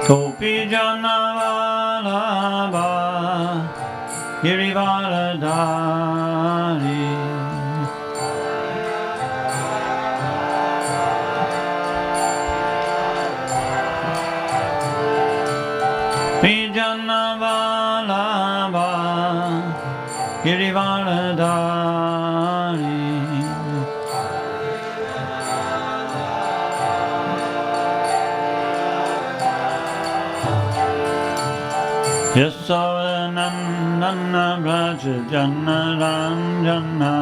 Gopi Jana Vallabha Girivaradhari Vijana Vallabha Girivaradhari Yasodanandana Braja Jana Ranjana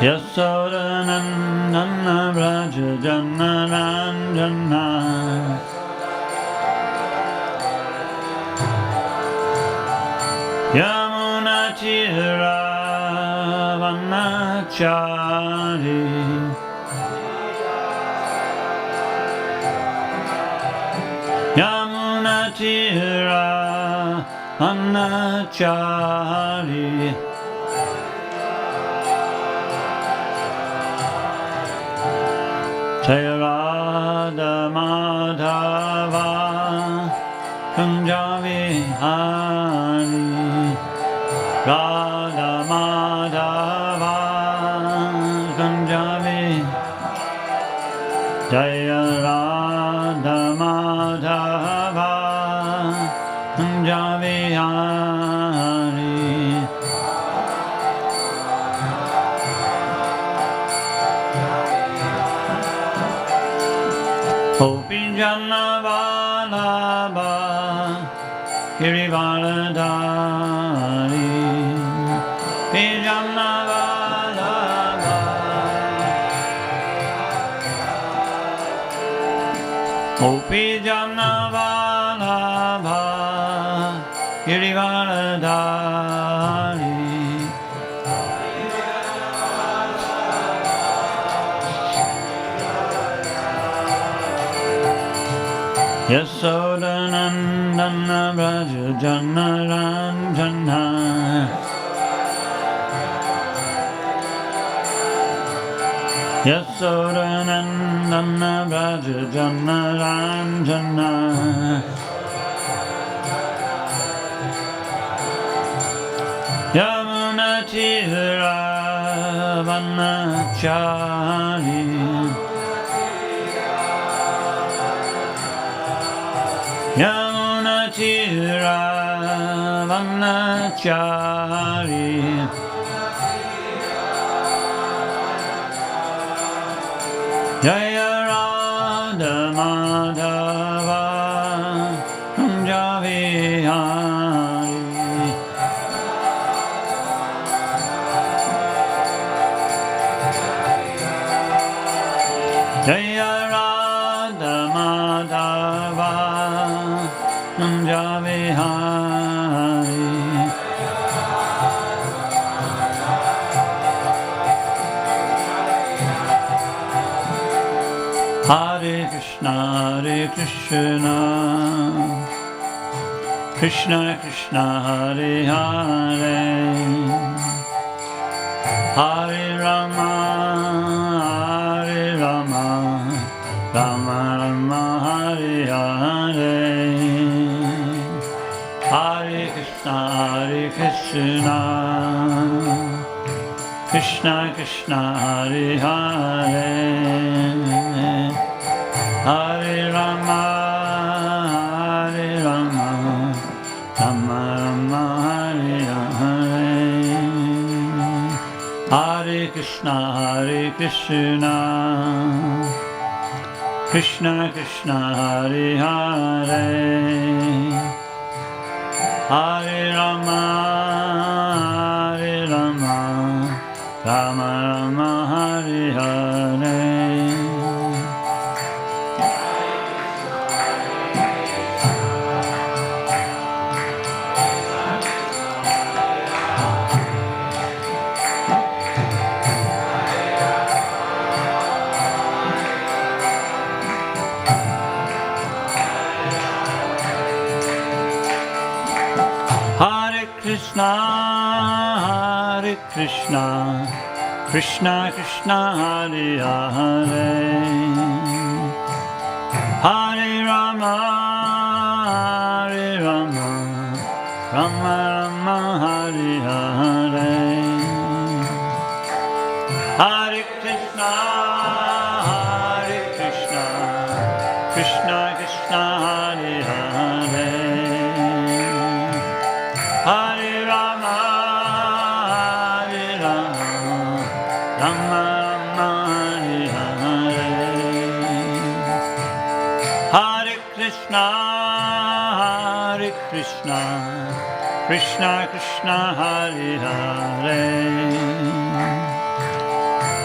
Yasodanandana Braja Jana Ranjana Yamuna Chira Vanachari Yamuna Tira Anachari Jayarada Madhava Kunjavi Hari Radha Madhava Kunjavi Jayarada Madhava Kunjavi Hari Gopi Jana Vallabha Girivaradhari Vijana Vallabha Gopi Jana Vallabha Girivaradhari Yasodanandana Braja Jana Ranjana Yasodanandana Braja Jana Ranjana Yamuna Tira Vanachari Yamuna Tira Vanachari Jaya Radha Madhava Kunjavi Hari Jaya Radha Madhava Kunjavi Hari Hare Krishna Krishna Krishna Hare Hare Hare Rama Rama Rama Hare Hare Hare Krishna Krishna Krishna Hare Hare Hare Rama Rama Rama Hare Hare Hare Krishna Krishna Krishna Hare Hare Hare Rama Rama Rama Hare Hare Krishna Hare Krishna, Krishna Krishna Hare Hare, Hare Rama, Hare Rama, Rama Rama Hare Hare, Hare Krishna, Hare Krishna, Krishna Krishna Hare Hare, Hare Rama, Hare Rama, Rama Rama Hare Hare, Hare Krishna, Hare Krishna, Krishna Krishna Hare Hare,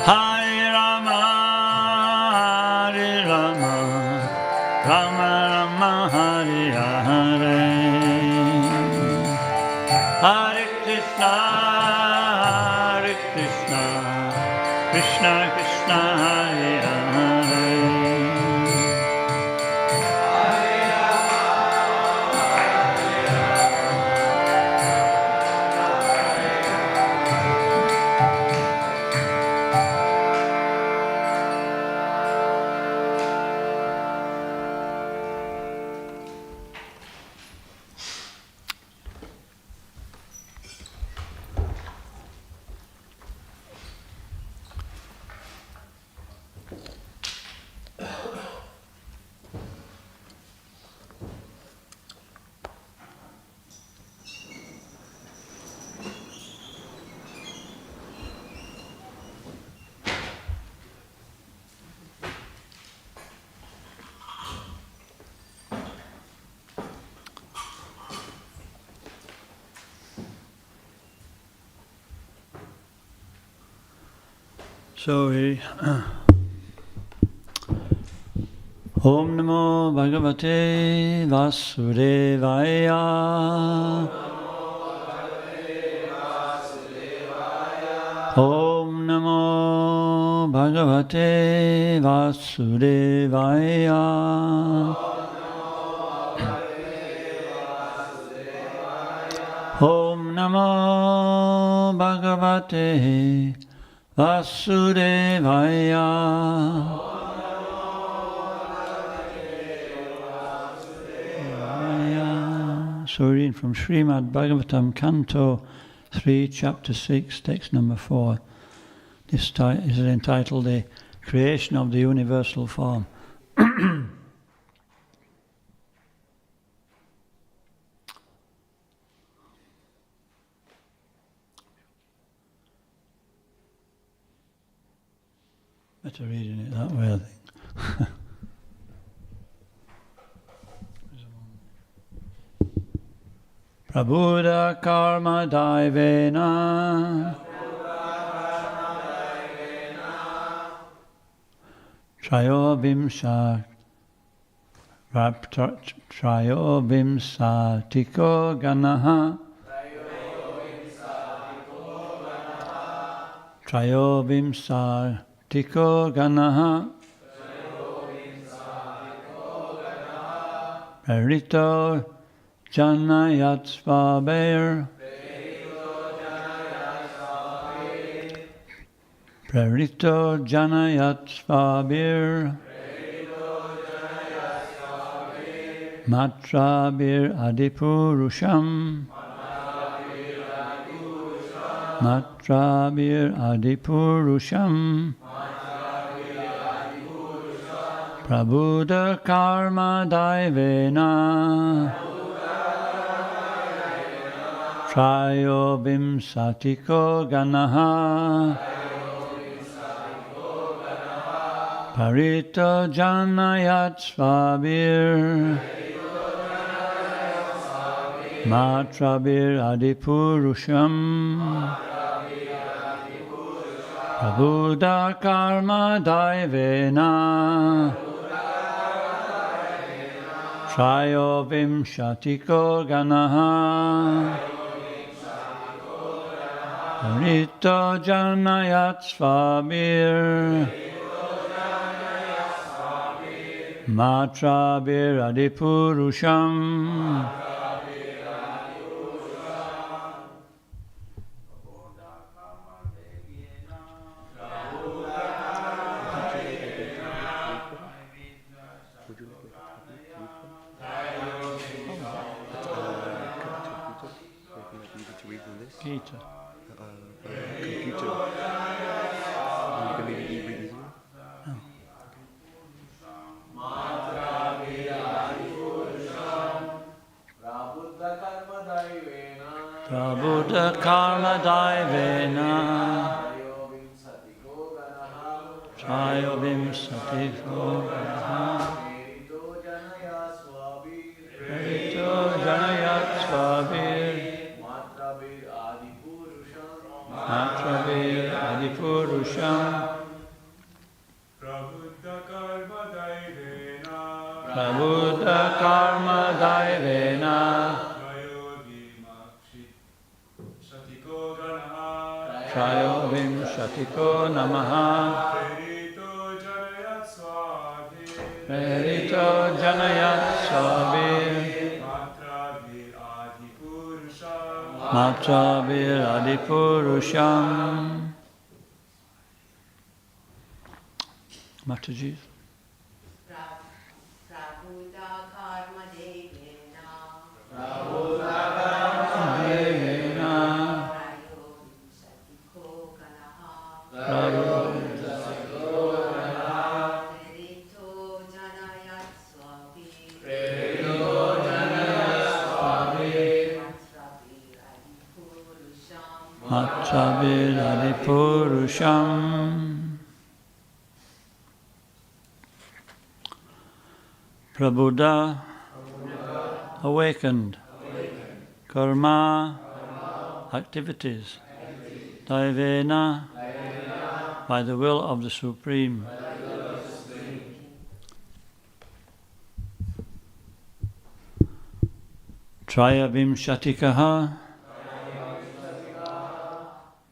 Hare Rama, Hare Rama, Rama Rama Hare Hare, Hare Krishna, Hare Krishna, Krishna Krishna Hare Hare. So we Om Namo Bhagavate Vasudevaya. Om Namo Bhagavate Vasudevaya. Om Namo Bhagavate Vasudevaya. So reading from Srimad Bhagavatam, Canto 3, Chapter 6, text number 4. This is entitled The Creation of the Universal Form. Better reading it that way, I think. Prabhuda karma daivena trayovimsatiko ganaha trayovimsatiko ganaha perito Janayat Svaber Prerito Janayat Svabir Matrabir Adipurusham Matrabir Adipurusham Prabhuda Karma Daivena Trayovimsatiko Ganaha Parito Janayat Svabir Matrabir Adipurusham Prabhuda Karma Daivena Trayovimsatiko Ganaha Parito Janayat Svabir Matrabir Adipurusham Gita. Computer. You can maybe read easier. Prabhuta karma daivena Trayovim satifo ganaha Perito janayat swabir Matrabir adipurusham Prabhuta karma daivena Trayovim shatiko namaha Perito janayat swabir Matrabir adipurusham Mataji. Prabhuta karma devena Devena Matrabir adipurusham Prabhuda awakened. Karma activities. Daivena by the will of the Supreme. Trayavimshatikaha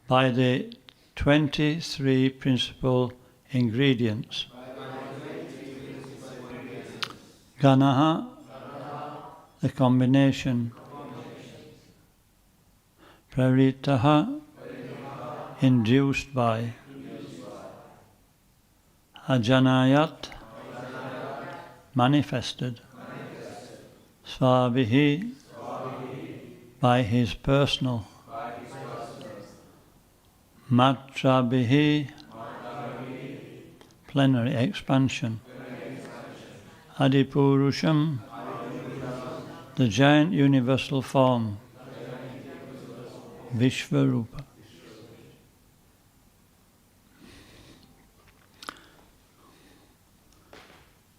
by the 23 principal ingredients. Ganaha, the combination. Praritaha, induced by. Ajanayat, manifested. Svabihi, by his personal. Matrabihi, plenary expansion. Adipurusham, the giant universal form. Vishvarupa.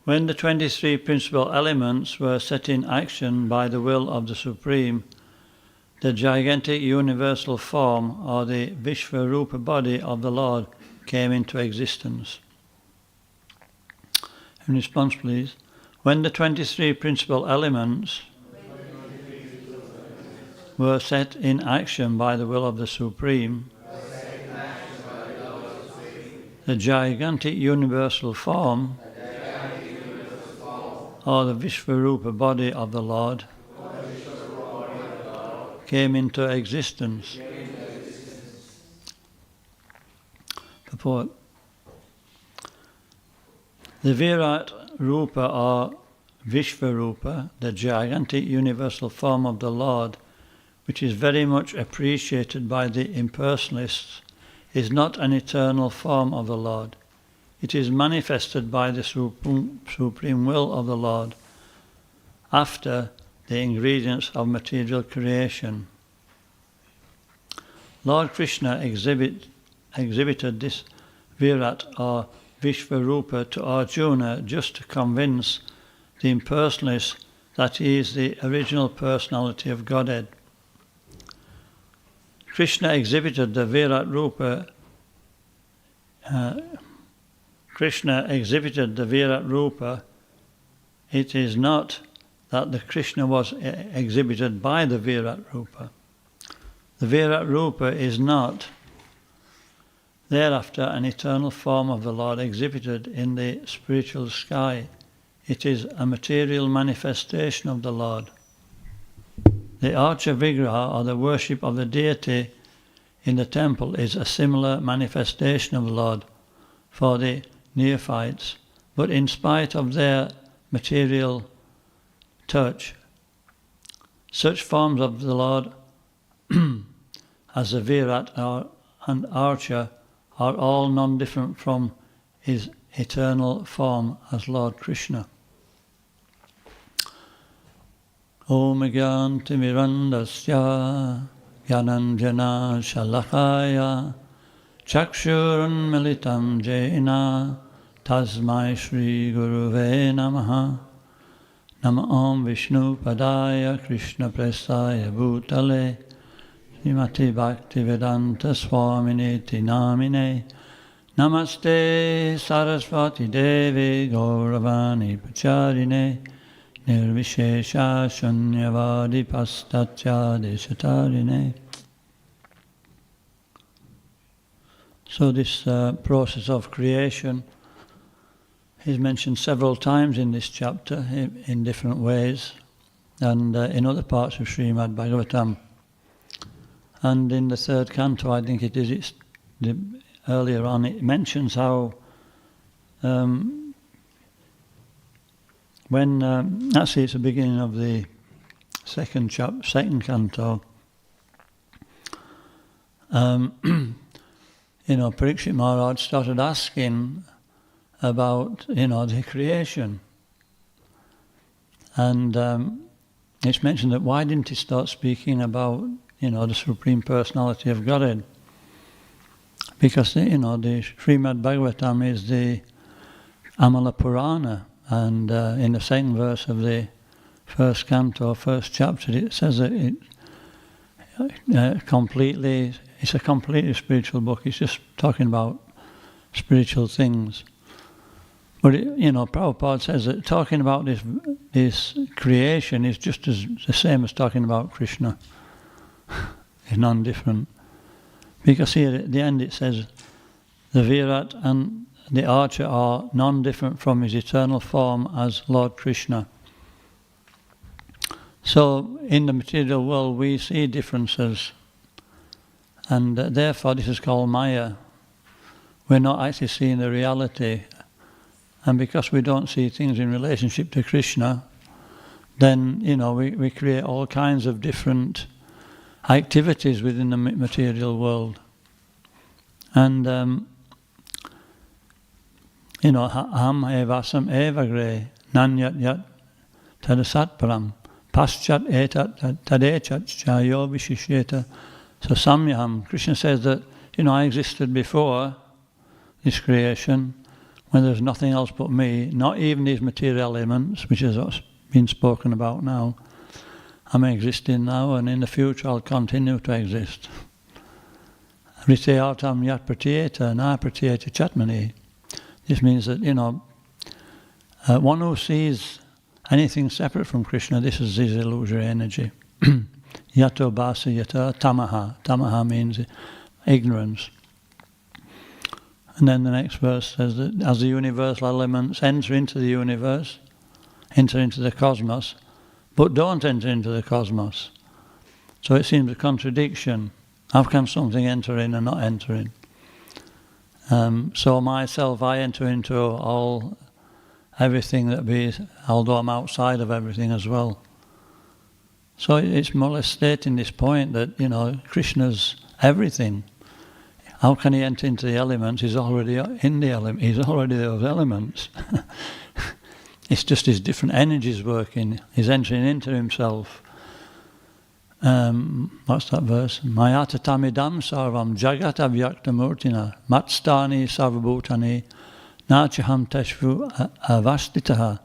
When the 23 principal elements were set in action by the will of the Supreme, the gigantic universal form, or the Vishvarupa body of the Lord, came into existence. In response, please. When the 23 principal elements were set in action by the will of the Supreme, the gigantic universal form, or the Vishvarupa body of the Lord, came into existence. Purport. The Virat Rupa or Vishvarupa, the gigantic universal form of the Lord, which is very much appreciated by the impersonalists, is not an eternal form of the Lord. It is manifested by the supreme will of the Lord after the ingredients of material creation. Lord Krishna exhibited this Virat or Vishvarupa to Arjuna just to convince the impersonalists that he is the original personality of Godhead. Krishna exhibited the Virat Rupa. It is not that the Krishna was exhibited by the Virat Rupa. The Virat Rupa is not thereafter an eternal form of the Lord exhibited in the spiritual sky. It is a material manifestation of the Lord. The Archa Vigraha, or the worship of the deity in the temple, is a similar manifestation of the Lord for the neophytes, but in spite of their material touch. Such forms of the Lord as the Virat and Archer are all non-different from his eternal form as Lord Krishna. Om Gyanti Mirandasya Gyananjana Shalakaya Chakshurun Militam Jena Tasmai Shri Guruve Namaha Nama Om Vishnu Padaya Krishna Prasaya Bhutale Srimati Bhaktivedanta Swaminiti Namine Namaste Saraswati Devi Gauravani Pacharine Nirvishesha Shunyavadi Pastatya Deshatarine. So this process of creation is mentioned several times in this chapter in different ways, and in other parts of Srimad Bhagavatam. And in the third canto, I think it is, earlier on, it mentions how when actually it's the beginning of the second canto. Parikshit Maharaj started asking about the creation, and it's mentioned that why didn't he start speaking about the Supreme Personality of Godhead? Because the Srimad Bhagavatam is the Amala Purana. And in the second verse of the first canto, first chapter, it says that it's a completely spiritual book. It's just talking about spiritual things. But Prabhupada says that talking about this creation is just the same as talking about Krishna. It's non-different. Because here at the end it says, the Virat and the Archer are non-different from his eternal form as Lord Krishna. So in the material world we see differences, and therefore this is called Maya. We're not actually seeing the reality, and because we don't see things in relationship to Krishna, then we create all kinds of different activities within the material world. And aham evasam evagre nanyat yat tadasatparam paschat etat tadechat chayo vishishyeta. So samyaham, Krishna says that I existed before this creation when there's nothing else but me, not even these material elements, which is what's been spoken about now. I'm existing now, and in the future I'll continue to exist. Riteyatam yat pratyeta na pratyeta chatmani. This means that, one who sees anything separate from Krishna, this is his illusory energy. Yato basa yata tamaha. Tamaha means ignorance. And then the next verse says that as the universal elements enter into the universe, enter into the cosmos, but don't enter into the cosmos. So it seems a contradiction. How can something enter in and not enter in? So myself, I enter into everything that be, although I'm outside of everything as well. So it's more or less stating this point that, Krishna's everything. How can he enter into the elements? He's already in the element. He's already those elements. It's just his different energies working. He's entering into himself. What's that verse? Mayata tamidam sarvam jagat avyakta murtina matstani sarvabhutani nachaham tashvu avastitaha.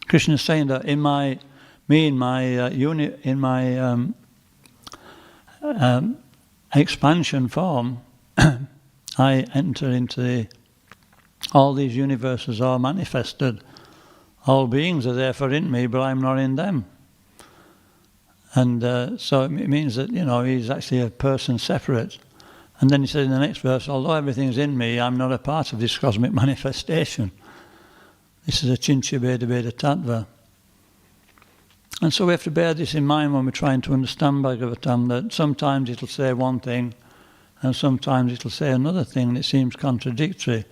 Krishna is saying that in my expansion form, I enter into all these universes are manifested. All beings are therefore in me, but I'm not in them. And so it means that, he's actually a person separate. And then he says in the next verse, although everything's in me, I'm not a part of this cosmic manifestation. This is a Chincha Veda Veda Tattva. And so we have to bear this in mind when we're trying to understand Bhagavatam, that sometimes it'll say one thing, and sometimes it'll say another thing that seems contradictory.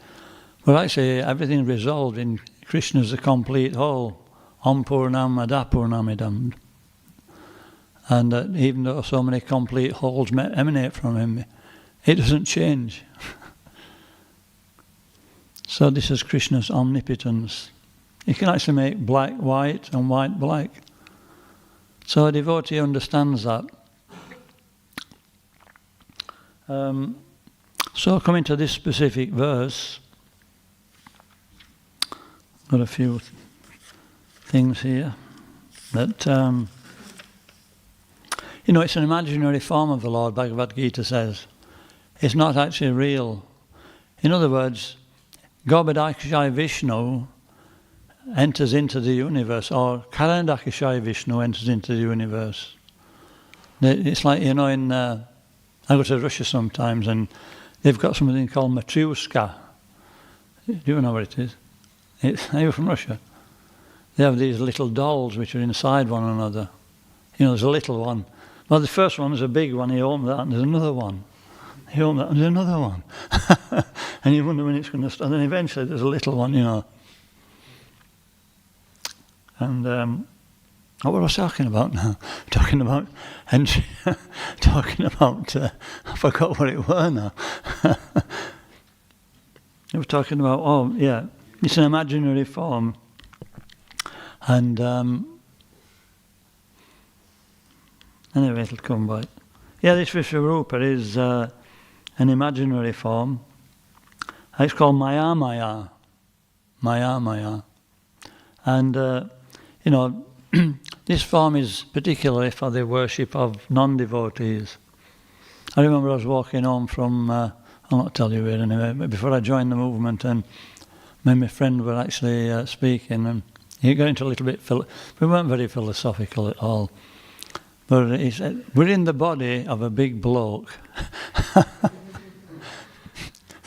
But actually everything's resolved in Krishna as a complete whole. Om Purnamada Purnamidam. And that even though so many complete wholes emanate from him, it doesn't change. So this is Krishna's omnipotence. He can actually make black white and white black. So a devotee understands that. So coming to this specific verse, got a few things here that, it's an imaginary form of the Lord, Bhagavad Gita says. It's not actually real. In other words, Gobadakashai Vishnu enters into the universe, or Karandakashai Vishnu enters into the universe. It's like, in I go to Russia sometimes and they've got something called Matryoshka. Do you know what it is? Are you from Russia? They have these little dolls which are inside one another. There's a little one. Well, the first one is a big one. You open that and there's another one. You open that and there's another one. And you wonder when it's going to start. And then eventually there's a little one, And what was I talking about now? Talking about I forgot what it were now. I was talking about, it's an imaginary form. And anyway, it'll come by. Yeah, this Vishwarupa is an imaginary form. It's called Maya Maya. Maya Maya. And, this form is particularly for the worship of non-devotees. I remember I was walking home from, I'll not tell you where anyway, but before I joined the movement, and me and my friend were actually speaking, and he got into a little bit, we weren't very philosophical at all, but he said, we're in the body of a big bloke.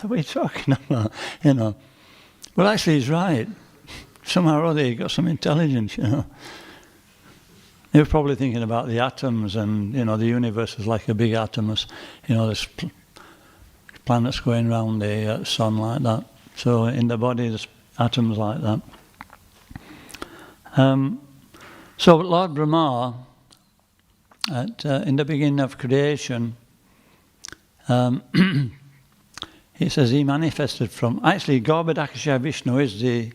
What are you talking about? Well, actually he's right. Somehow or other he got some intelligence, They were probably thinking about the atoms and, the universe is like a big atom. There's planets going around the sun like that. So in the body there's atoms like that. So Lord Brahma, in the beginning of creation, he says he manifested from... Actually, Gobadakasha Vishnu is the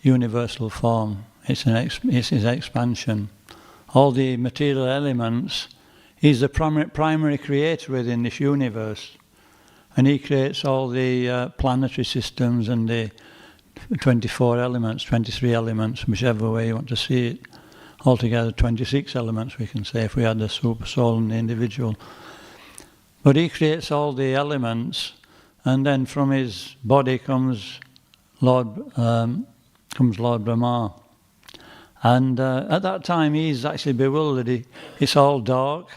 universal form. It's his expansion. All the material elements, he's the primary creator within this universe. And he creates all the planetary systems and the 24 elements, 23 elements, whichever way you want to see it. Altogether 26 elements, we can say, if we had the super soul and the individual. But he creates all the elements, and then from his body comes Lord Brahma. And at that time he's actually bewildered. It's all dark.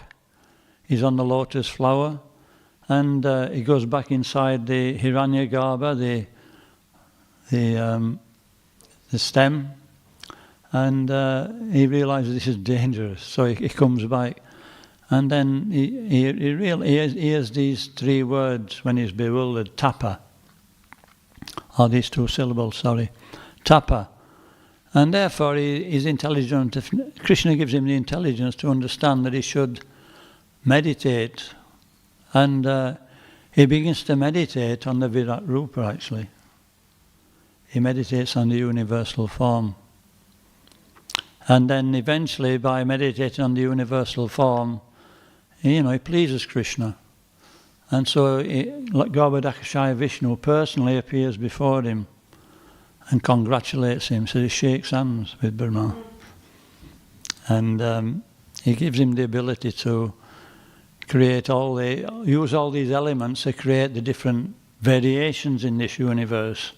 He's on the lotus flower. And he goes back inside the Hiranyagarbha, the stem. And he realizes this is dangerous. So he comes back. And then he hears these three words when he's bewildered. Tapa. Or these two syllables, Tapa. And therefore he's intelligent. Krishna gives him the intelligence to understand that he should meditate. And he begins to meditate on the Virat Rupa, actually. He meditates on the universal form. And then eventually, by meditating on the universal form, he pleases Krishna. And so like Gobadakashaya Vishnu personally appears before him and congratulates him. So he shakes hands with Brahma. And he gives him the ability to use all these elements to create the different variations in this universe.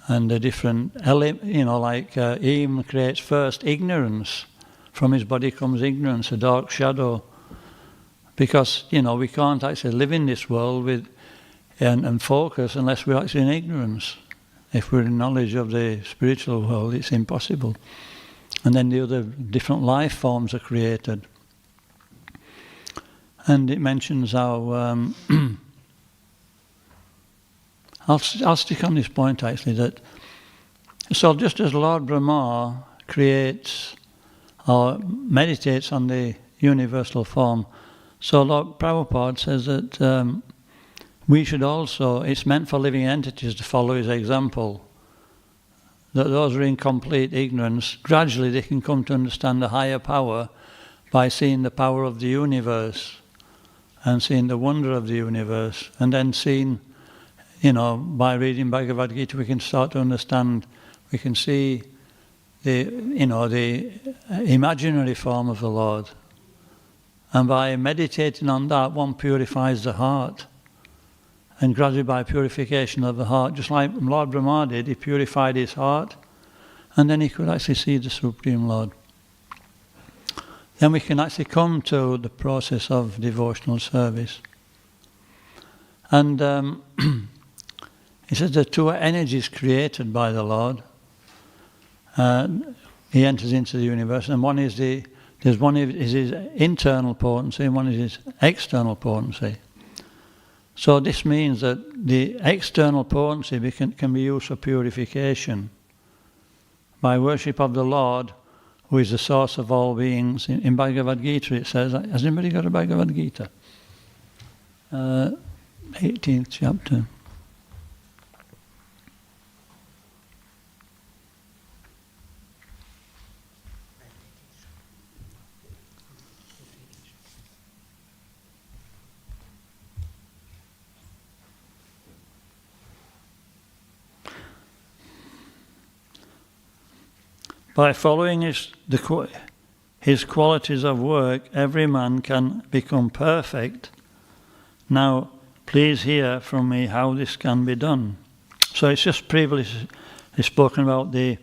And the different, he even creates first ignorance. From his body comes ignorance, a dark shadow. Because, we can't actually live in this world and focus unless we're actually in ignorance. If we're in knowledge of the spiritual world, it's impossible. And then the other different life forms are created. And it mentions how... I'll stick on this point actually, that so just as Lord Brahma creates or meditates on the universal form. So Lord Prabhupada says that we should also, it's meant for living entities to follow his example. That those who are in complete ignorance, gradually they can come to understand a higher power by seeing the power of the universe and seeing the wonder of the universe, and then seeing, by reading Bhagavad Gita we can start to understand, we can see the imaginary form of the Lord. And by meditating on that, one purifies the heart. And gradually by purification of the heart, just like Lord Brahma did, he purified his heart, and then he could actually see the Supreme Lord. Then we can actually come to the process of devotional service. And he says there are two energies created by the Lord. He enters into the universe, and one is his internal potency, and one is his external potency. So this means that the external potency can be used for purification. By worship of the Lord, who is the source of all beings. In Bhagavad Gita it says, has anybody got a Bhagavad Gita? 18th chapter. By following his qualities of work, every man can become perfect. Now, please hear from me how this can be done. So it's just previously spoken about the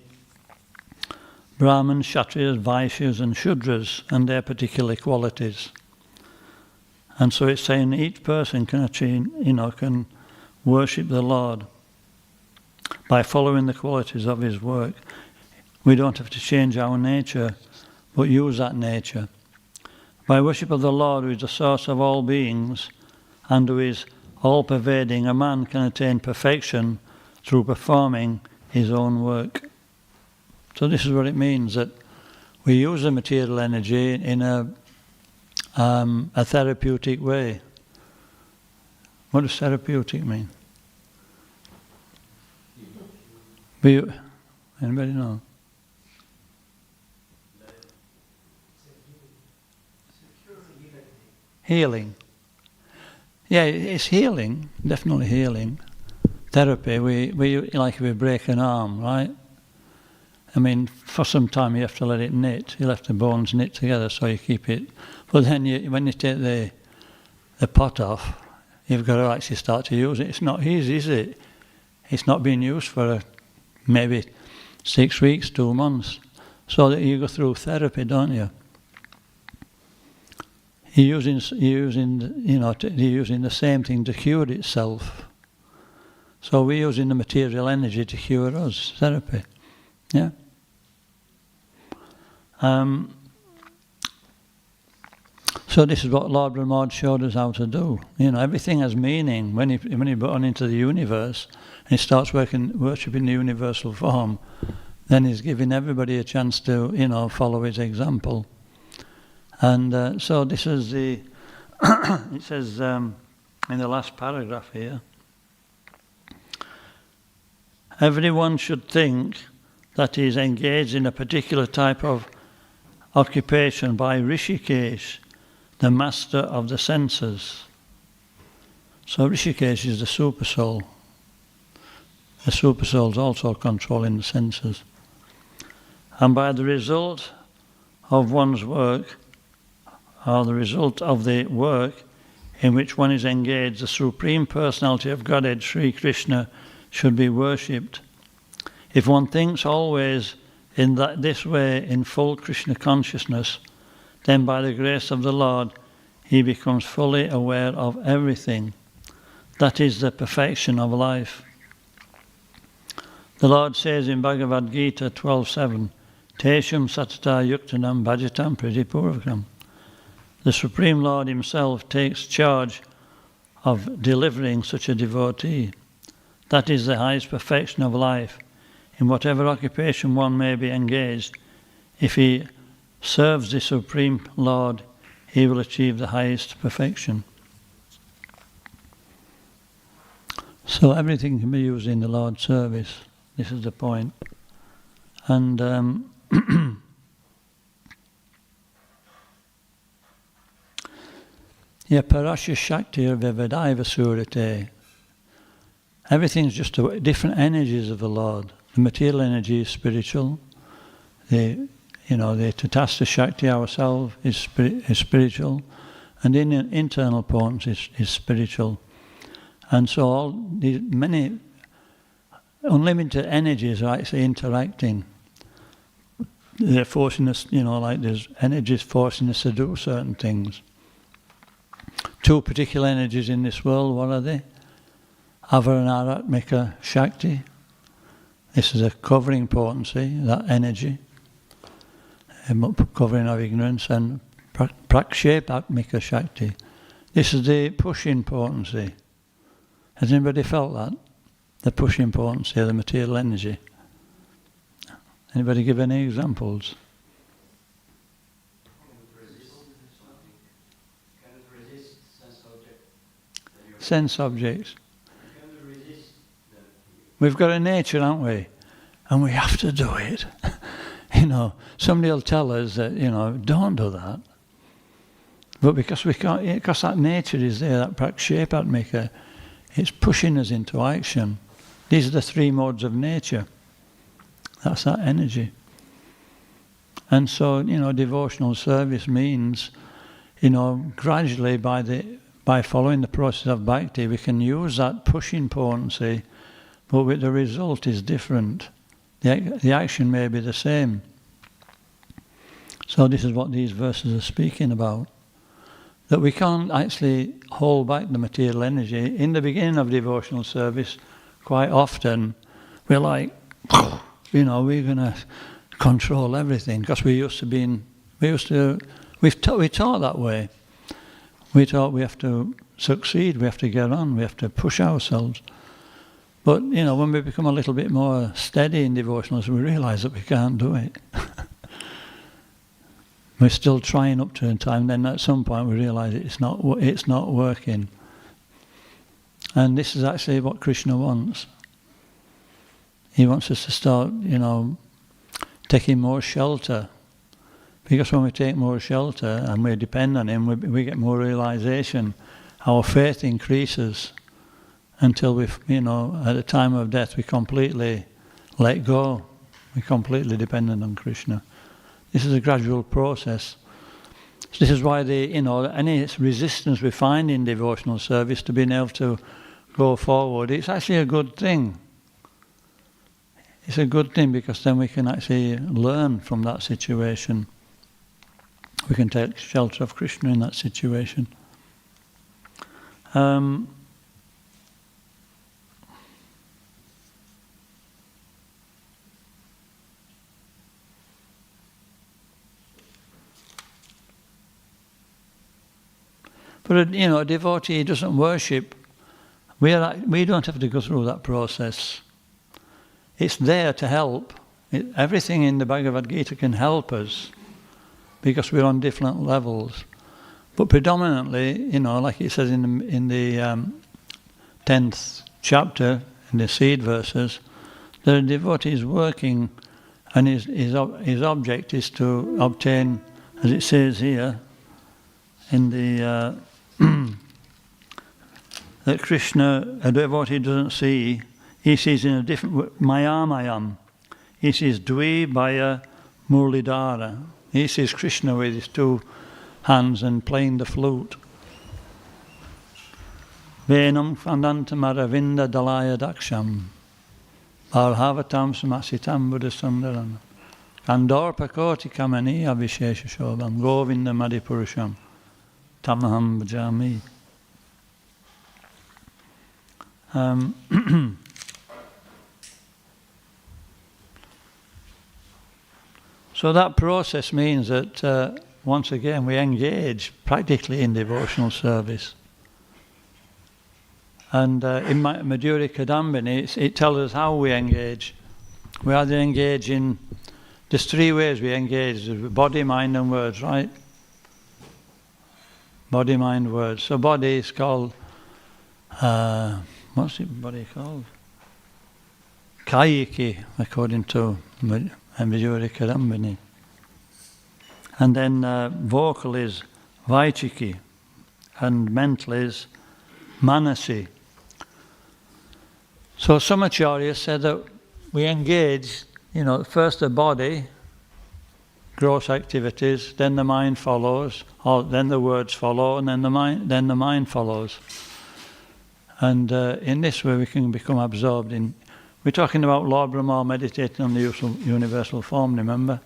Brahmins, Kshatriyas, Vaishyas and Shudras and their particular qualities. And so it's saying each person can achieve, can worship the Lord by following the qualities of his work. We don't have to change our nature, but use that nature. By worship of the Lord, who is the source of all beings, and who is all-pervading, a man can attain perfection through performing his own work. So this is what it means, that we use the material energy in a therapeutic way. What does therapeutic mean? Anybody know? Healing. Yeah, it's healing, definitely healing. Therapy, we like if we break an arm, right? I mean, for some time you have to let it knit. You let the bones knit together so you keep it. But then when you take the pot off, you've got to actually start to use it. It's not easy, is it? It's not being used for maybe 6 weeks, 2 months. So that you go through therapy, don't you? You're using the same thing to cure itself. So we're using the material energy to cure us, therapy. Yeah. So this is what Lord Brahma showed us how to do. Everything has meaning. When he brought into the universe and he starts worshipping the universal form, then he's giving everybody a chance to, follow his example. And so this is it says in the last paragraph here, everyone should think that he is engaged in a particular type of occupation by Rishikesh, the master of the senses. So Rishikesh is the super soul. The super soul is also controlling the senses. And by the result of one's work, or the result of the work in which one is engaged, the Supreme Personality of Godhead, Sri Krishna, should be worshipped. If one thinks always in this way in full Krishna consciousness, then by the grace of the Lord he becomes fully aware of everything. That is the perfection of life. The Lord says in Bhagavad Gita 12:7, Tesham satata yuktanam bhajatam pridipurvakam. The Supreme Lord himself takes charge of delivering such a devotee. That is the highest perfection of life. In whatever occupation one may be engaged, if he serves the Supreme Lord, he will achieve the highest perfection. So everything can be used in the Lord's service. This is the point. And Parasya Shakti Vivadaiva Surate. Everything's just different energies of the Lord. The material energy is spiritual. The Tatastha Shakti ourselves is spiritual, and in internal potency is spiritual. And so all these many unlimited energies are actually interacting. They're forcing us, like there's energies forcing us to do certain things. Two particular energies in this world, what are they? Avaranaraatmika Shakti. This is a covering potency, that energy, covering of ignorance, and Prakshepatmika Shakti. This is the pushing potency. Has anybody felt that? The pushing potency of the material energy. Anybody give any examples? Sense objects. We've got a nature, haven't we? And we have to do it. Somebody will tell us that, don't do that. But because we can't, because that nature is there, that prakshepatmika, it's pushing us into action. These are the three modes of nature. That's that energy. And so, devotional service means, gradually by following the process of bhakti, we can use that pushing potency, but the result is different. The action may be the same. So this is what these verses are speaking about. That we can't actually hold back the material energy. In the beginning of devotional service, quite often, we're like, we're going to control everything, because we taught that way. We thought we have to succeed, we have to get on, we have to push ourselves. But, when we become a little bit more steady in devotionals, we realise that we can't do it. We're still trying up to a time, then at some point we realise it's not working. And this is actually what Krishna wants. He wants us to start, taking more shelter. Because when we take more shelter and we depend on him, we get more realisation. Our faith increases until at the time of death, we completely let go. We're completely dependent on Krishna. This is a gradual process. So this is why any resistance we find in devotional service to being able to go forward, it's actually a good thing. It's a good thing because then we can actually learn from that situation. We can take shelter of Krishna in that situation. But a devotee doesn't worship. We don't have to go through that process. It's there to help. Everything in the Bhagavad Gita can help us because we're on different levels. But predominantly, like it says in the 10th chapter, in the seed verses, the devotee is working, and his object is to obtain, as it says here, in the that Krishna, a devotee doesn't see, he sees in a different Mayamayam. He sees Dvi Bhaya Murlidhara. He sees Krishna with his two hands and playing the flute. Venam Khandantam Aravinda Dalaya Daksham Bharhavatam Samasitam Buddhasundaram Kandorpa Koti Kamani Avishesha Shobham Govinda Madhipurusham Tamaham Bhajami. So that process means that once again we engage practically in devotional service. And in Madhurya Kadambini it tells us how we engage. We either engage in there's three ways we engage: body, mind, and words, right? Body, mind, words. So body is called, what's it body called? Kayiki, according to Vijayuri Karambani. And then vocal is Vaichiki, and mental is Manasi. So some acharyas said that we engage, first the body, gross activities, then the mind follows, or then the words follow, and then the mind follows. And in this way we can become absorbed in. We're talking about Lord Brahma meditating on the universal form, remember?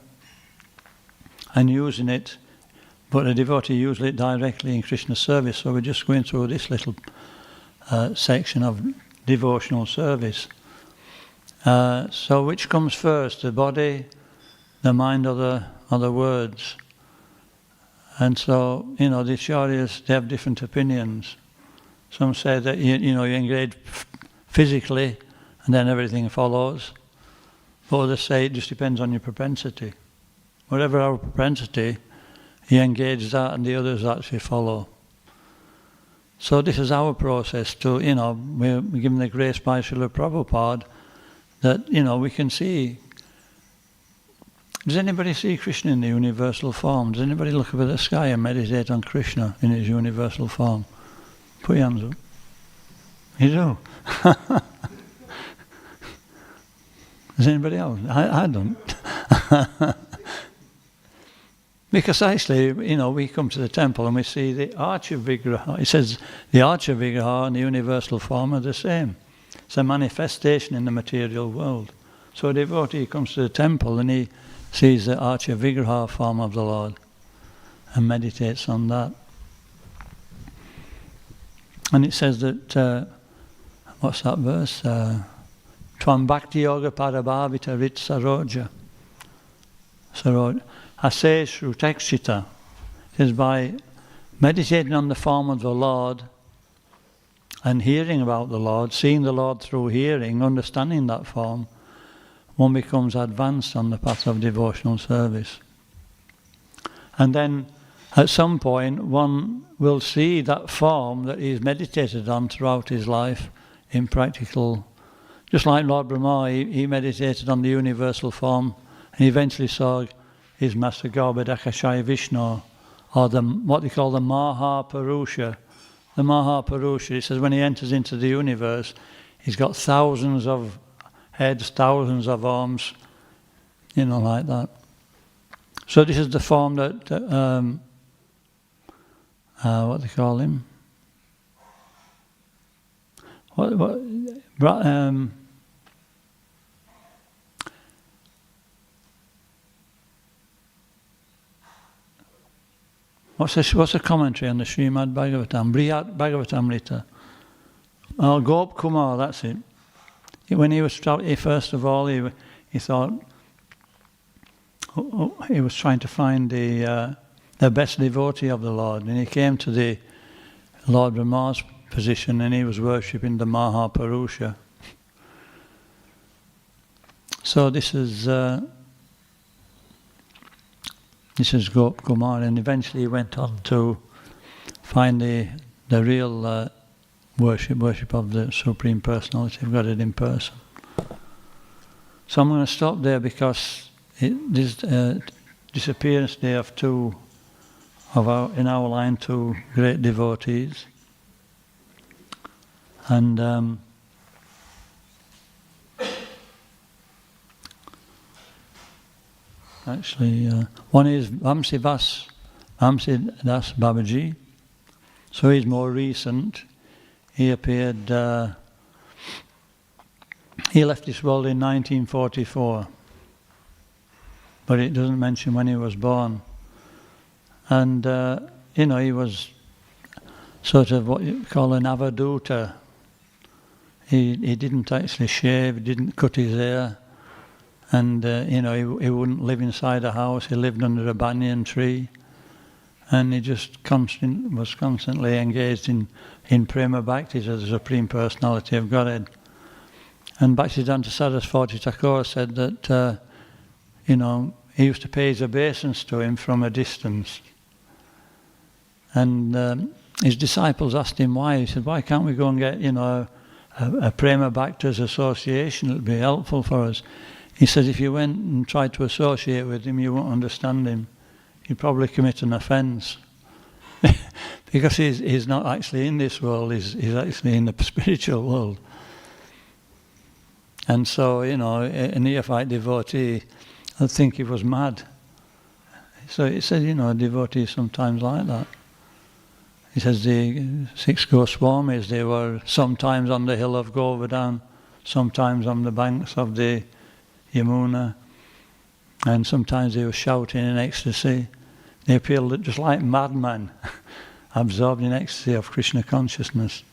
And using it, but the devotee uses it directly in Krishna service. So we're just going through this little section of devotional service. So which comes first, the body, the mind, or the words? And so, the acharyas, they have different opinions. Some say that you engage physically and then everything follows. But others say it just depends on your propensity. Whatever our propensity, you engage that and the others actually follow. So this is our process to, we're given the grace by Srila Prabhupada that, we can see. Does anybody see Krishna in the universal form? Does anybody look up at the sky and meditate on Krishna in his universal form? Put your hands up. You do? Does anybody else? I don't. Because actually, we come to the temple and we see the arch of Vigraha. It says the arch of Vigraha and the universal form are the same. It's a manifestation in the material world. So a devotee comes to the temple and he sees the arch of Vigraha form of the Lord and meditates on that. And it says that, what's that verse? Tvam bhakti yoga parabhavita rit saroja. Ase shrutekshita. It is by meditating on the form of the Lord and hearing about the Lord, seeing the Lord through hearing, understanding that form, one becomes advanced on the path of devotional service. And then at some point one will see that form that he's meditated on throughout his life in practical. Just like Lord Brahma, he meditated on the universal form and eventually saw his master Garbhodakashaya Vishnu, or what they call the Mahaparusha. The Mahaparusha, it says when he enters into the universe, he's got thousands of heads, thousands of arms, like that. So this is the form that, what they call him? What's the commentary on the Srimad Bhagavatam? Brihat Bhagavatamrita. Oh, Gop Kumar, that's it. When he was first of all, he thought he was trying to find the best devotee of the Lord, and he came to the Lord Brahma's position, and he was worshipping the Mahaparusha. So this is Gop Kumar, and eventually he went on to find the real worship of the Supreme Personality of Godhead in person. So I'm going to stop there because this disappearance day of two in our line, two great devotees, and actually, one is Vamsi Das Babaji. So he's more recent. He appeared. He left this world in 1944, but it doesn't mention when he was born. And he was sort of what you call an avaduta. He didn't actually shave. He didn't cut his hair. And, he wouldn't live inside a house. He lived under a banyan tree. And he just was constantly engaged in Prema Bhakti as the Supreme Personality of Godhead. And Bhaktivedanta Saraswati Thakur said that, he used to pay his obeisance to him from a distance. And his disciples asked him why. He said, why can't we go and get, a Prema Bhaktas association? It'll be helpful for us. He said, if you went and tried to associate with him, you won't understand him. You'd probably commit an offence. Because he's not actually in this world, he's actually in the spiritual world. And so, a neophyte devotee, I'd think he was mad. So it says, devotees sometimes like that. He says the 6 Goswamis, they were sometimes on the hill of Govardhan, sometimes on the banks of the Yamuna, and sometimes they were shouting in ecstasy. They appeared just like madmen, absorbed in ecstasy of Krishna consciousness.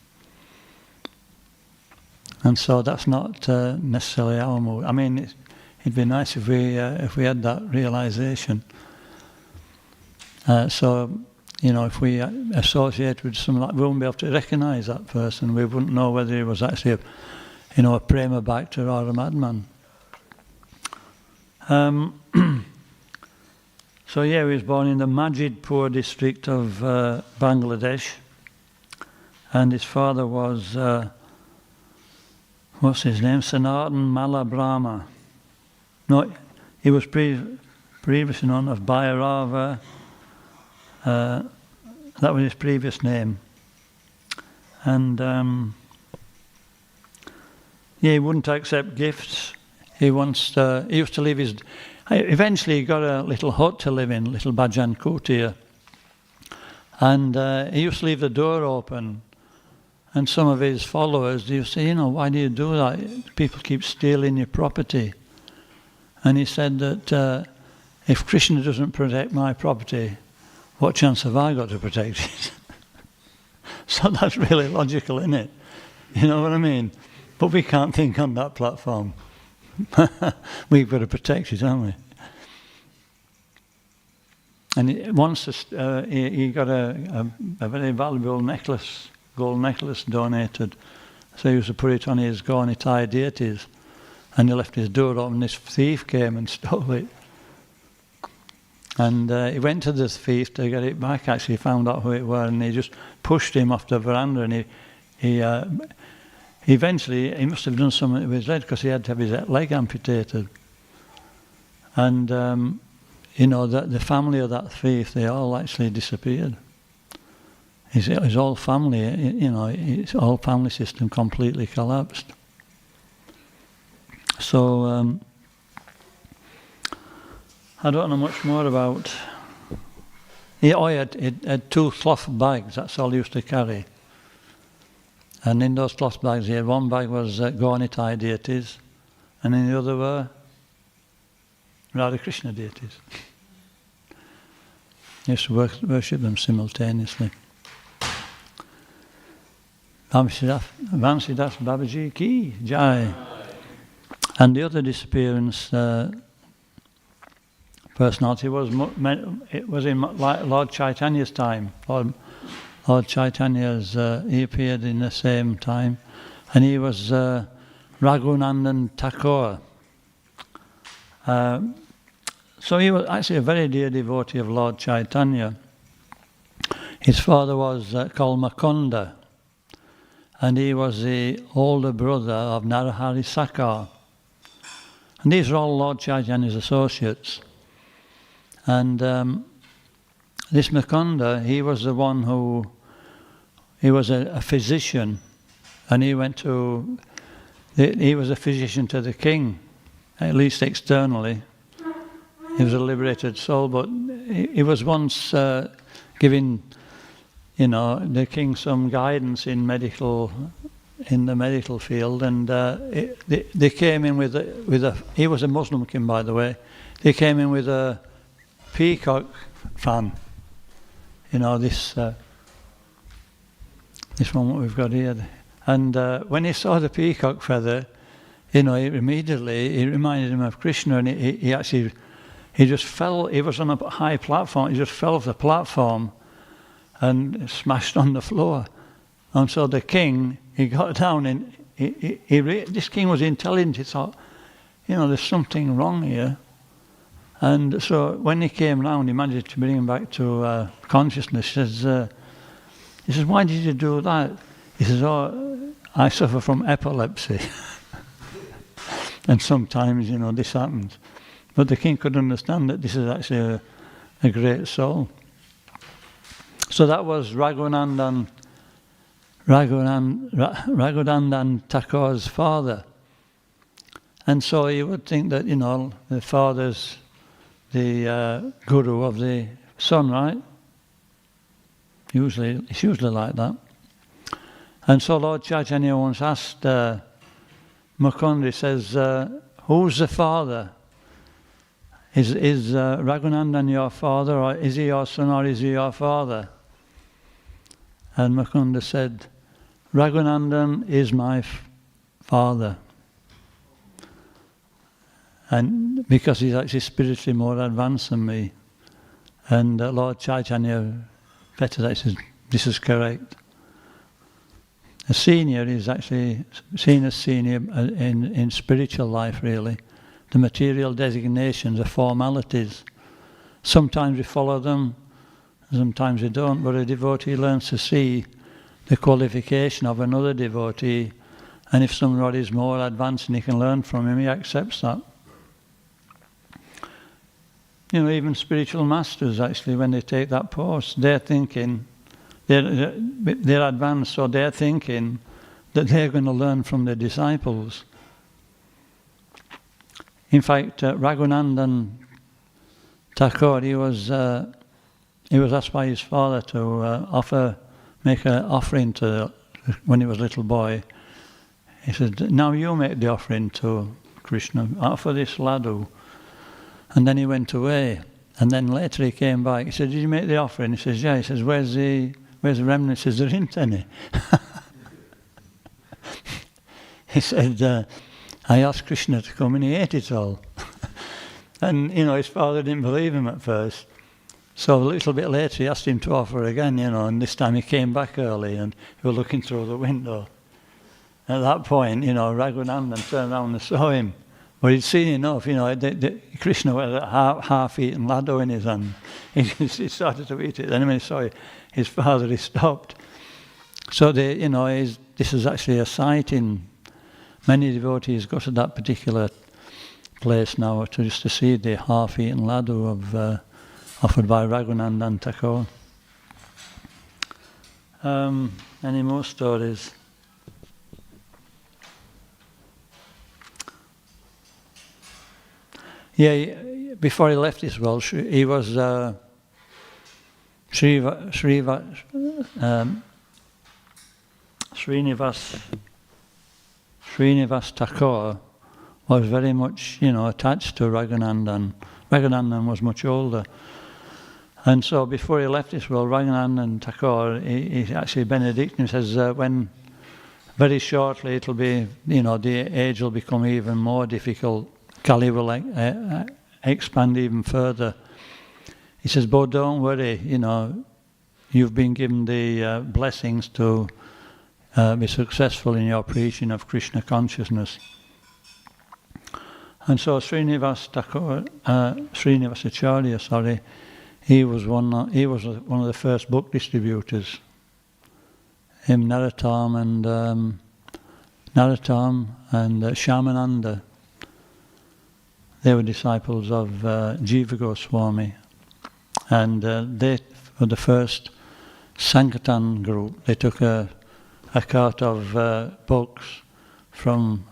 And so that's not necessarily our mood. I mean, it'd be nice if we had that realization. If we associate with someone, we wouldn't be able to recognize that person. We wouldn't know whether he was actually a Prema Bhakta or a madman. So he was born in the Majidpur district of Bangladesh, and his father was, what's his name, Sanatan Malabrahma. No, he was previously known as Bhairava. That was his previous name. And he wouldn't accept gifts. He used to live eventually he got a little hut to live in, little Bhajan Kutia. And he used to leave the door open. And some of his followers, they used to say, why do you do that? People keep stealing your property. And he said that if Krishna doesn't protect my property, what chance have I got to protect it? So that's really logical, isn't it? You know what I mean? But we can't think on that platform. We've got to protect it, haven't we? And once he got a very valuable necklace, gold necklace donated. So he used to put it on his Gaunitai deities. And he left his door open, this thief came and stole it. And he went to the thief to get it back, actually found out who it was, and he just pushed him off the veranda, and he eventually, he must have done something to his leg, because he had to have his leg amputated. And, the family of that thief, they all actually disappeared. His whole family, his whole family system completely collapsed. So, I don't know much more about... He had 2 cloth bags, that's all he used to carry. And in those cloth bags, he had one bag was Gaunitai deities, and in the other were Radha Krishna deities. He used to worship them simultaneously. Vansidas Babaji ki jai. And the other disappearance personality was in Lord Chaitanya's time. Lord Chaitanya's, he appeared in the same time, and he was Raghunandan Thakur. So he was actually a very dear devotee of Lord Chaitanya. His father was called Makunda, and he was the older brother of Narahari Sakar. And these are all Lord Chaitanya's associates. And this Makunda, he was the one he was a physician, and he was a physician to the king, at least externally. He was a liberated soul, but he was once giving, the king some guidance in the medical field, and they came in with a. He was a Muslim king, by the way. They came in with a peacock fan. This one what we've got here. And when he saw the peacock feather, he reminded him of Krishna, and he just fell. He was on a high platform. He just fell off the platform and smashed on the floor. And so the king, he got down, and this king was intelligent. He thought, there's something wrong here. And so when he came round, he managed to bring him back to consciousness. He says, why did you do that? He says, oh, I suffer from epilepsy. And sometimes, this happens. But the king could understand that this is actually a great soul. So that was Raghunandan Thakur's father. And so you would think that, the father's the guru of the son, right? It's usually like that. And so Lord Chaitanya once asked Mukunda, he says, who's the father? Is Raghunandan your father, or is he your son, or is he your father? And Mukunda said, Raghunandan is my father. And because he's actually spiritually more advanced than me. And Lord Chaitanya better that says, this is correct. A senior is actually seen as senior in spiritual life, really. The material designations are formalities. Sometimes we follow them, sometimes we don't, but a devotee learns to see the qualification of another devotee, and if somebody is more advanced and he can learn from him, he accepts that. Even spiritual masters, actually, when they take that post, they're thinking, they're advanced, so they're thinking that they're going to learn from their disciples. In fact, Raghunandan Thakur, he was asked by his father to make an offering when he was a little boy. He said, now you make the offering to Krishna, offer this laddu. And then he went away. And then later he came back. He said, did you make the offering? He says, yeah. He says, where's the remnant? He says, there isn't any. He said, I asked Krishna to come and he ate it all. And, his father didn't believe him at first. So a little bit later he asked him to offer again, and this time he came back early and he was looking through the window. At that point, Raghunandan turned around and saw him. But he'd seen enough, Krishna had a half-eaten laddu in his hand. He started to eat it. Then when he saw his father, he stopped. So this is actually a sight in many devotees go to that particular place now to see the half-eaten laddu offered by Raghunandan Thakur. Any more stories? Yeah, before he left this world, he was Srinivas Thakur was very much, attached to Raghunandan. Raghunandan was much older. And so before he left this world, Raghunandan Thakur, he actually Benedictine says when very shortly it'll be, the age will become even more difficult. Kali will expand even further. He says, but don't worry, you've been given the blessings to be successful in your preaching of Krishna consciousness. And so Srinivasacharya, he was one of the first book distributors. Him, Narottam and Shyamananda. They were disciples of Jiva Goswami, and they were the first Sankirtan group. They took a cart of books from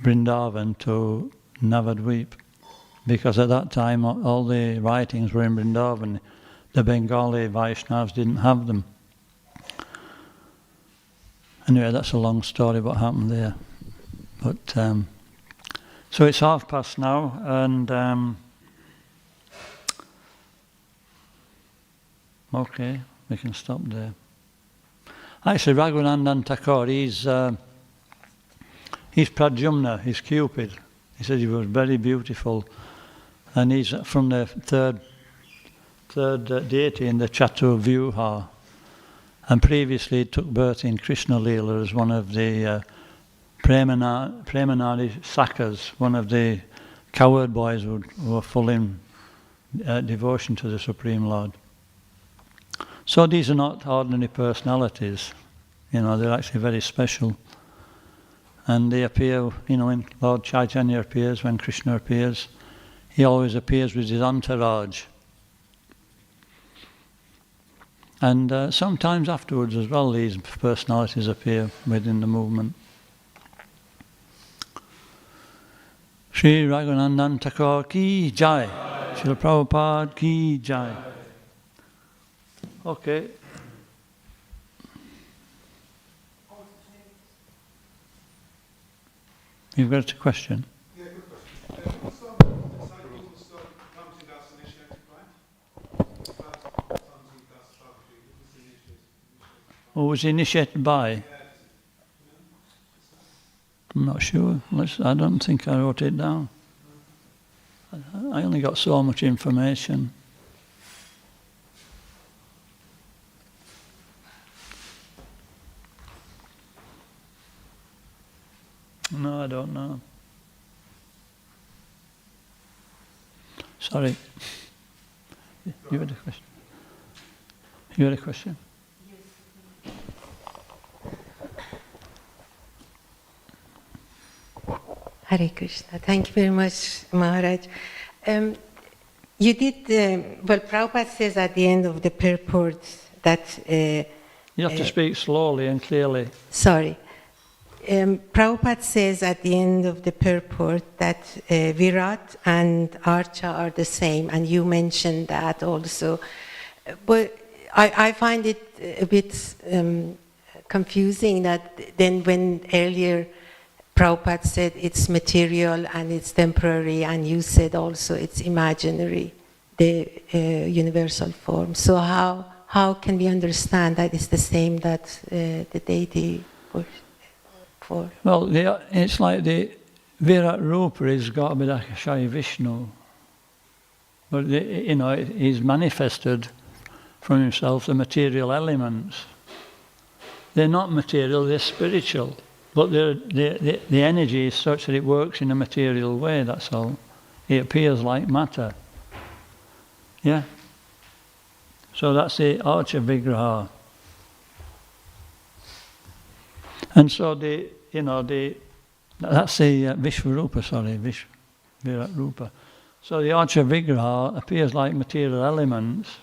Vrindavan to Navadvip, because at that time all the writings were in Vrindavan. The Bengali Vaishnavas didn't have them. Anyway, that's a long story what happened there. But so it's past now, and okay, we can stop there. Actually, Raghunandan Thakur, he's Pradyumna, he's Cupid. He said he was very beautiful, and he's from the third deity in the Chaturvyuha, and previously he took birth in Krishna Leela as one of the Premanadi Sakas, one of the cowherd boys who were full in devotion to the Supreme Lord. So these are not ordinary personalities, they're actually very special. And they appear, when Lord Chaitanya appears, when Krishna appears, he always appears with his entourage. And sometimes afterwards as well, these personalities appear within the movement. Shri Raghunandan Thakur ki jai. Srila Prabhupada ki jai. Okay. You've got a question? Yeah, good question. Some disciples Ramji Das initiated, right? Who was initiated by? I'm not sure. I don't think I wrote it down. I only got so much information. No, I don't know. Sorry. You had a question? You had a question? Hare Krishna. Thank you very much, Maharaj. You did, Prabhupada says at the end of the purport that... you have to speak slowly and clearly. Sorry. Prabhupada says at the end of the purport that Virat and Archa are the same, and you mentioned that also. But I find it a bit confusing that then when earlier Prabhupada said it's material and it's temporary, and you said also it's imaginary, the universal form. So how can we understand that it's the same that the deity for? Well, it's like the Virat Rupa has got to be like a Shai Vishnu. But, he's manifested from himself the material elements. They're not material, they're spiritual. But the energy is such that it works in a material way, that's all. It appears like matter. Yeah? So that's the Archa Vigraha. And so that's the Vishvarupa, Virat Rupa. So the Archa Vigraha appears like material elements,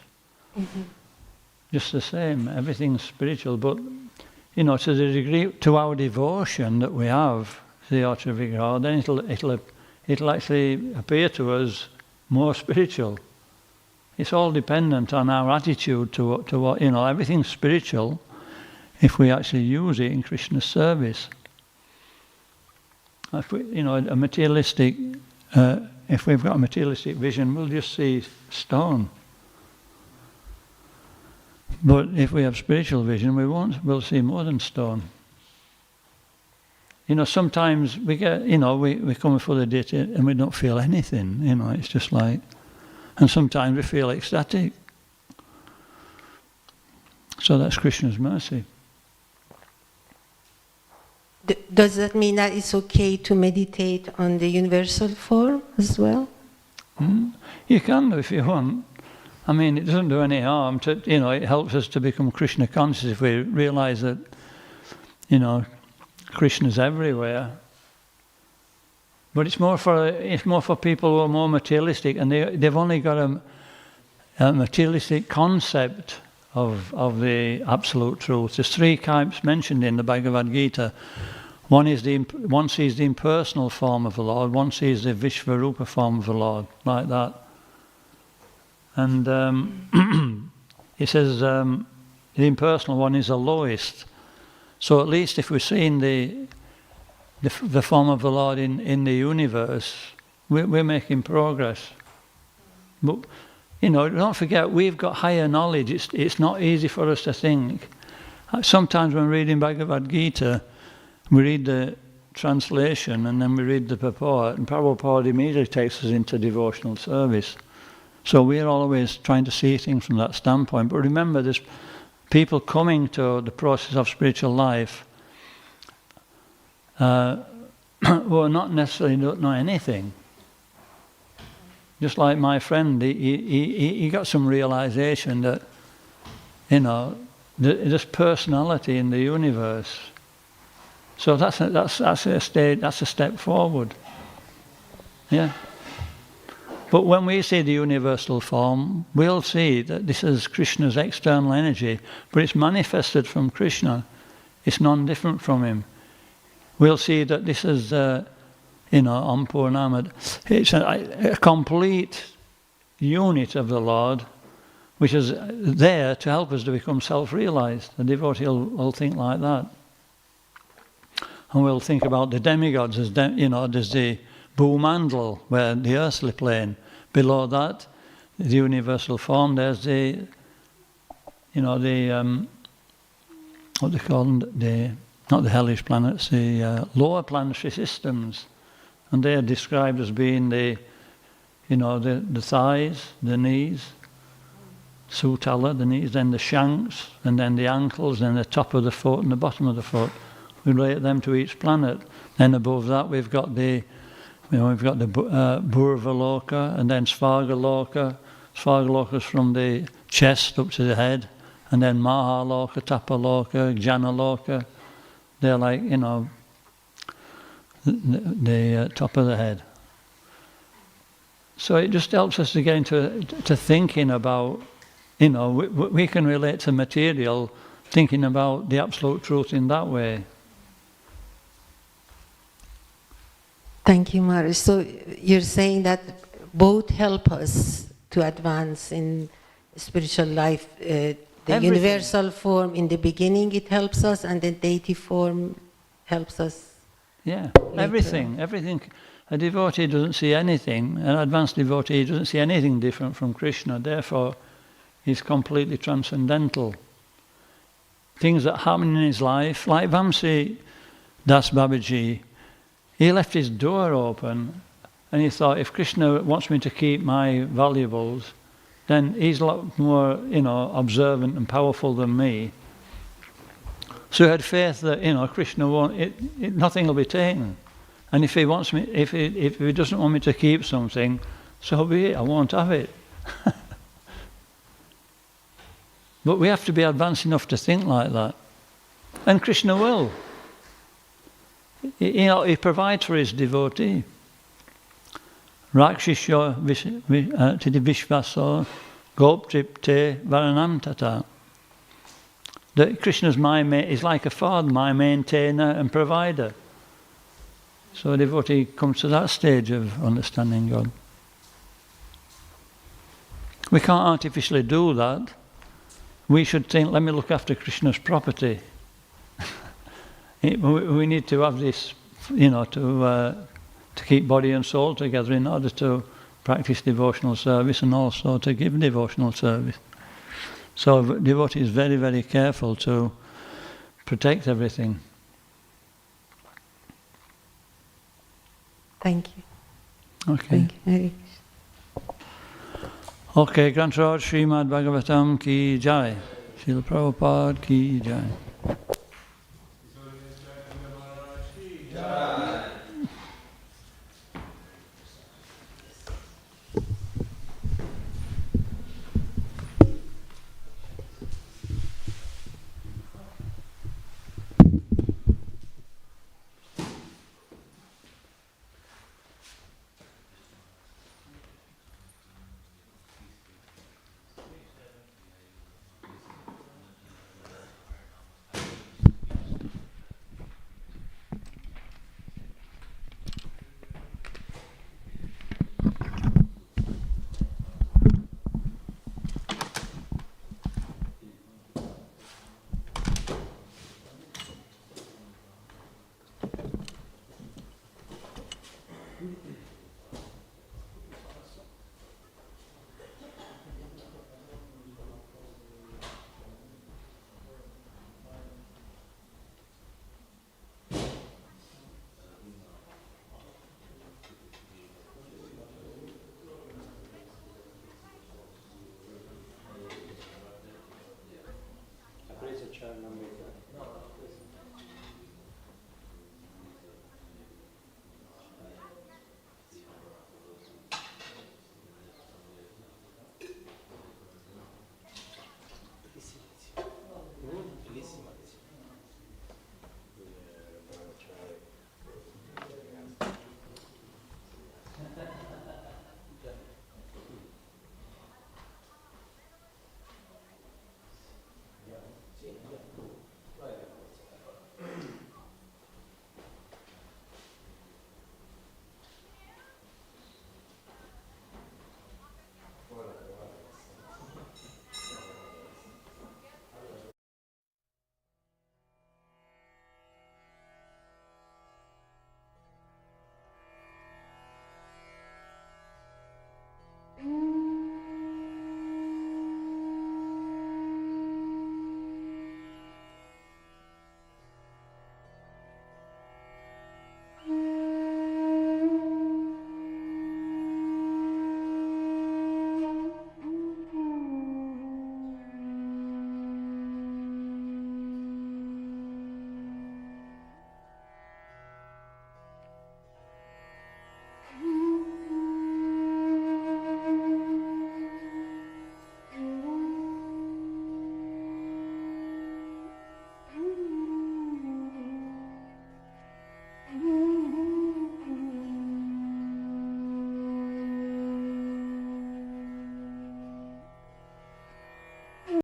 just the same. Everything's spiritual, but to the degree to our devotion that we have to the Archa Vigraha, then it'll actually appear to us more spiritual. It's all dependent on our attitude to what everything's spiritual. If we actually use it in Krishna's service, if we've got a materialistic vision, we'll just see stone. But if we have spiritual vision, we'll see more than stone. Sometimes we get, we come before the deity and we don't feel anything. It's just like, and sometimes we feel ecstatic. So that's Krishna's mercy. Does that mean that it's okay to meditate on the universal form as well? You can do if you want. I mean, it doesn't do any harm. It helps us to become Krishna conscious if we realize that, Krishna's everywhere. But it's more for people who are more materialistic, and they've only got a materialistic concept of the absolute truth. There's 3 types mentioned in the Bhagavad Gita. One sees the impersonal form of the Lord, one sees the Vishvarupa form of the Lord, like that. And it says the impersonal one is the lowest. So at least if we're seeing the form of the Lord in the universe, we're making progress. But don't forget, we've got higher knowledge. It's not easy for us to think. Sometimes when reading Bhagavad Gita, we read the translation and then we read the purport, and Prabhupada immediately takes us into devotional service. So we're always trying to see things from that standpoint. But remember, there's people coming to the process of spiritual life who are not necessarily don't know anything. just like my friend, he got some realization that, there's personality in the universe. So that's a step forward. Yeah. But when we see the universal form, we'll see that this is Krishna's external energy, but it's manifested from Krishna. It's non-different from him. We'll see that this is, Om Purnamad. It's a complete unit of the Lord, which is there to help us to become self-realized. The devotee will think like that. And we'll think about the demigods as, there's the Bhumandal, where the earthly plane. Below that, the universal form, there's the, what they call them, not the hellish planets, the lower planetary systems. And they're described as being the thighs, the knees, Sutala, the knees, then the shanks, and then the ankles, then the top of the foot and the bottom of the foot. We relate them to each planet. Then above that we've got the Bhurvaloka, and then Svargaloka. Svargaloka's from the chest up to the head, and then Mahaloka, Tapaloka, Jnanaloka. They're like, the top of the head. So it just helps us to get into thinking about, we can relate to material, thinking about the absolute truth in that way. Thank you, Maharaj. So you're saying that both help us to advance in spiritual life. The Everything. Universal form in the beginning, it helps us, and the deity form helps us. Yeah, everything. A devotee doesn't see anything, an advanced devotee doesn't see anything different from Krishna, therefore he's completely transcendental. Things that happen in his life, like Vamsi Das Babaji, he left his door open and he thought, if Krishna wants me to keep my valuables, then he's a lot more, observant and powerful than me. So he had faith that, Krishna won't, nothing will be taken. And if he wants me, if he doesn't want me to keep something, so be it, I won't have it. But we have to be advanced enough to think like that. And Krishna will. He provides for his devotee. Rakshishya Tidi Vishvaso Goptripte Varanam Tata. That Krishna's is like a father, my maintainer and provider. So a devotee comes to that stage of understanding God. We can't artificially do that. We should think, let me look after Krishna's property. We need to have this, to keep body and soul together in order to practice devotional service and also to give devotional service. So devotee is very, very careful to protect everything. Thank you. Okay. Thank you. Hare Okay, Granth Srimad Bhagavatam ki jai. Srila Prabhupada ki jai.